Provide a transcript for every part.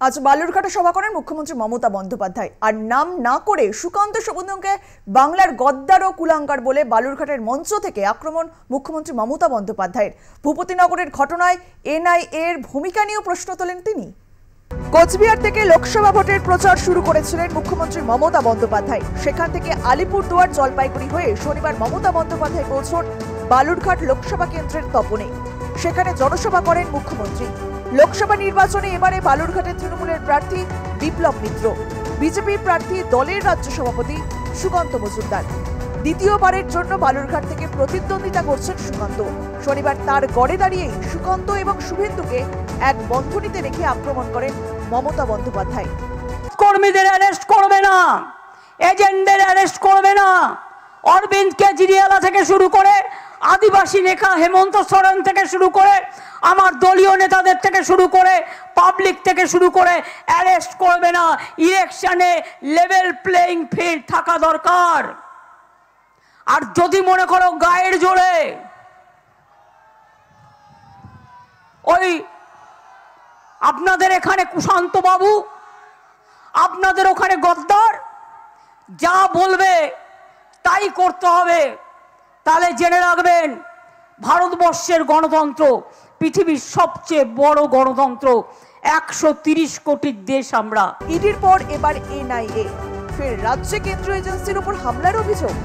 আজ বালুরঘাটে সভা করেন মুখ্যমন্ত্রী মমতা বন্দ্যোপাধ্যায়। আর নাম না করে সুকান্ত সেনগুপ্তকে বাংলার গদ্দার ও কুলাঙ্গার বলে বালুরঘাটের মঞ্চ থেকে আক্রমণ মুখ্যমন্ত্রী মমতা বন্দ্যোপাধ্যায়ের। ভূপতিনগরের ঘটনায় এনআইএ এর ভূমিকা নিয়েও প্রশ্ন তোলেন তিনি। কোচবিহার থেকে লোকসভা ভোটের প্রচার শুরু করেছিলেন মুখ্যমন্ত্রী মমতা বন্দ্যোপাধ্যায়। সেখান থেকে আলিপুরদুয়ার, জলপাইগুড়ি হয়ে শনিবার মমতা বন্দ্যোপাধ্যায় পৌঁছন বালুরঘাট লোকসভা কেন্দ্রের তপনে। সেখানে জনসভা করেন মুখ্যমন্ত্রী। লোকসভা নির্বাচনে এবারে বালুরঘাটের তৃণমূলের প্রার্থী বিপ্লব মিত্র, বিজেপির প্রার্থী দলের রাজ্য সভাপতি সুকান্ত মজুমদার। দ্বিতীয়বারের জন্য বালুরঘাট থেকে প্রতিদ্বন্দ্বিতা করছেন সুকান্ত। শনিবার তার গড়ে দাঁড়িয়েই সুকান্ত এবং শুভেন্দুকে এক বন্ধনীতে রেখে আক্রমণ করেন মমতা বন্দ্যোপাধ্যায়। কর্মীদের অ্যারেস্ট করবে না, এজেন্টদের অ্যারেস্ট করবে না। অরবিন্দ কেজরিওয়াল থেকে শুরু করে আদিবাসী নেতা হেমন্ত সোরেন থেকে শুরু করে আমার দলীয় নেতাদের থেকে শুরু করে পাবলিক থেকে শুরু করে অ্যারেস্ট করবে না। ইলেকশনে লেভেল প্লেইং ফিল্ড থাকা দরকার। আর যদি মনে করো গায়ের জোরে ওই আপনাদের এখানে কুশান্ত বাবু, আপনাদের ওখানে গদ্দার যা বলবে তাই করতে হবে, তাহলে জেনে রাখবেন ভারতবর্ষের গণতন্ত্র পৃথিবীর সবচেয়ে বড় গণতন্ত্র, 130 কোটির দেশ আমরা। ইডির পর এবার এনআইএ, ফের রাজ্যে কেন্দ্রীয় এজেন্সির উপর হামলার অভিযোগ।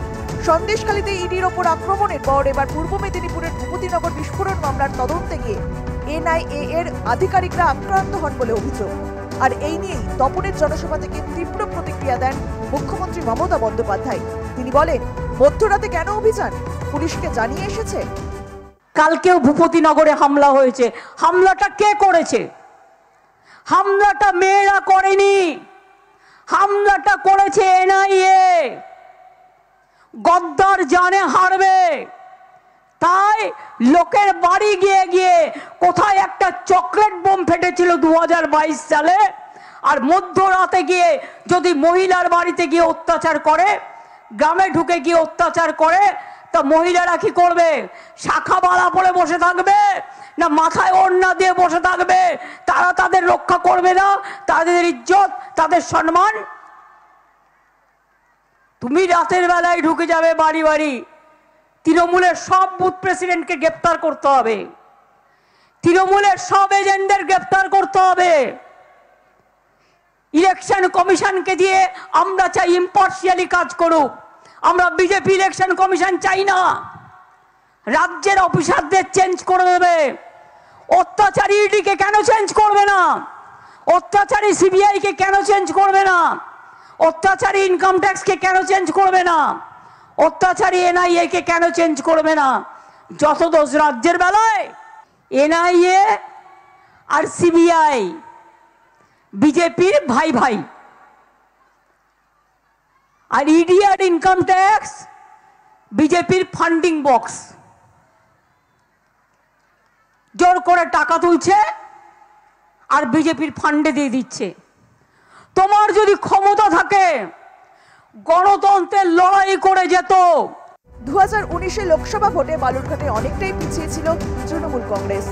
সন্দেশখালীতে ইডির ওপর আক্রমণের পর এবার পূর্ব মেদিনীপুরের ভূপতিনগর বিস্ফোরণ মামলার তদন্তে গিয়ে এনআইএ এর আধিকারিকরা আক্রান্ত হন বলে অভিযোগ। আর এই নিয়েই তপনের জনসভা থেকে তীব্র প্রতিক্রিয়া দেন মুখ্যমন্ত্রী মমতা বন্দ্যোপাধ্যায়। তিনি বলেন, মধ্যরাতে কেন অভিযান, পুলিশকে জানিয়ে এসেছে। কালকেও ভূপতিনগরে হামলা হয়েছে। হামলাটা কে করেছে? হামলাটা মেয়েরা করেনি, হামলাটা করেছে এনআইএ। গদ্দার জানে হারবে, তাই লোকের বাড়ি গিয়ে গিয়ে কোথায় একটা চকলেট বোম ফেটেছিল 2022 সালে, আর মধ্যরাতে গিয়ে যদি মহিলার বাড়িতে গিয়ে অত্যাচার করে, গ্রামে ঢুকে গিয়ে অত্যাচার করে, তা মহিলারা কি করবে? শাখা বালা পরে বসে থাকবে না মাথায় ওড়না দিয়ে বসে থাকবে? তারা তাদের রক্ষা করবে না, তাদের ইজ্জত, তাদের সম্মান? তুমি রাতের বেলায় ঢুকে যাবে বাড়ি বাড়ি। তৃণমূলের সব বুথ প্রেসিডেন্টকে গ্রেপ্তার করতে হবে, তৃণমূলের সব এজেন্টদের গ্রেপ্তার করতে হবে। ইলেকশন কমিশনকে দিয়ে আমরা চাই ইম্পার্শিয়ালি কাজ করুক। আমরা বিজেপি ইলেকশন কমিশন চাই না। রাজ্যের অফিসারদের চেঞ্জ করে দেবে। অত্যাচারী ইডিকে কেন চেঞ্জ করবে না? অত্যাচারী সিবিআই কে কেন চেঞ্জ করবে না? অত্যাচারী ইনকাম ট্যাক্সকে কেন চেঞ্জ করবে না? অত্যাচারী এনআইএ কে কেন চেঞ্জ করবে না? যত দোষ রাজ্যের বেলায়। এনআইএ আর সিবিআই বিজেপির ভাই ভাই, আর ইডি আর ইনকাম ট্যাক্স বিজেপির ফান্ডিং বক্স। জোর করে টাকা তুলছে আর বিজেপির ফান্ডে দিয়ে দিচ্ছে। তোমার যদি ক্ষমতা থাকে গণতন্ত্রের লড়াই করে যেত। 2019 লোকসভা ভোটে বালুরঘাটে অনেকটাই পিছিয়ে ছিল তৃণমূল কংগ্রেস।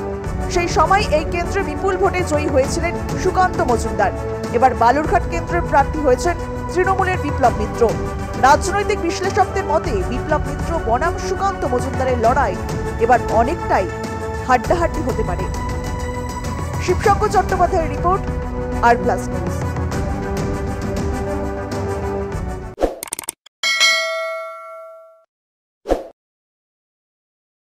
সেই সময় এই কেন্দ্রে বিপুল ভোটে জয়ী হয়েছিলেন সুকান্ত মজুমদার। এবার বালুরঘাট কেন্দ্রের প্রার্থী হয়েছেন তৃণমূলের বিপ্লব মিত্র। রাজনৈতিক বিশ্লেষকদের মতে বিপ্লব মিত্র বনাম সুকান্ত মজুমদারের লড়াই এবার অনেকটাই হাড্ডাহাড্ডি হতে পারে। শিবশঙ্কর চট্টোপাধ্যায়ের রিপোর্ট, আর প্লাস নিউজ।